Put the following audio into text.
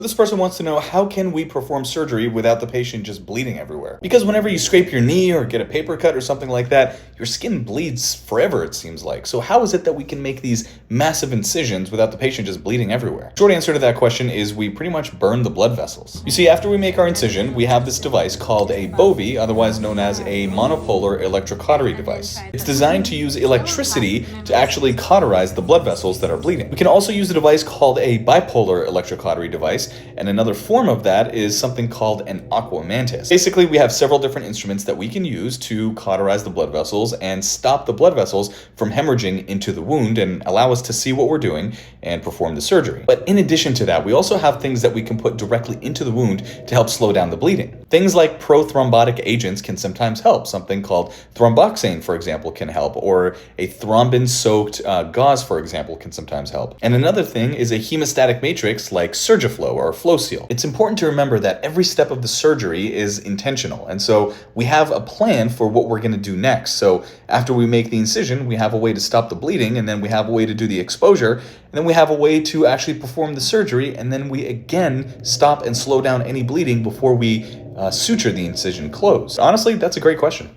This person wants to know, how can we perform surgery without the patient just bleeding everywhere? Because whenever you scrape your knee or get a paper cut or something like that, your skin bleeds forever, it seems like. So how is it that we can make these massive incisions without the patient just bleeding everywhere? Short answer to that question is we pretty much burn the blood vessels. You see, after we make our incision, we have this device called a bovie, otherwise known as a monopolar electrocautery device. It's designed to use electricity to actually cauterize the blood vessels that are bleeding. We can also use a device called a bipolar electrocautery device, and another form of that is something called an aqua mantis. Basically, we have several different instruments that we can use to cauterize the blood vessels and stop the blood vessels from hemorrhaging into the wound and allow us to see what we're doing and perform the surgery. But in addition to that, we also have things that we can put directly into the wound to help slow down the bleeding. Things like prothrombotic agents can sometimes help. Something called thromboxane, for example, can help, or a thrombin-soaked gauze, for example, can sometimes help. And another thing is a hemostatic matrix like Surgiflow or Flow Seal. It's important to remember that every step of the surgery is intentional, and so we have a plan for what we're going to do next. So after we make the incision, we have a way to stop the bleeding, and then we have a way to do the exposure, and then we have a way to actually perform the surgery, and then we again stop and slow down any bleeding before we suture the incision closed. Honestly, that's a great question.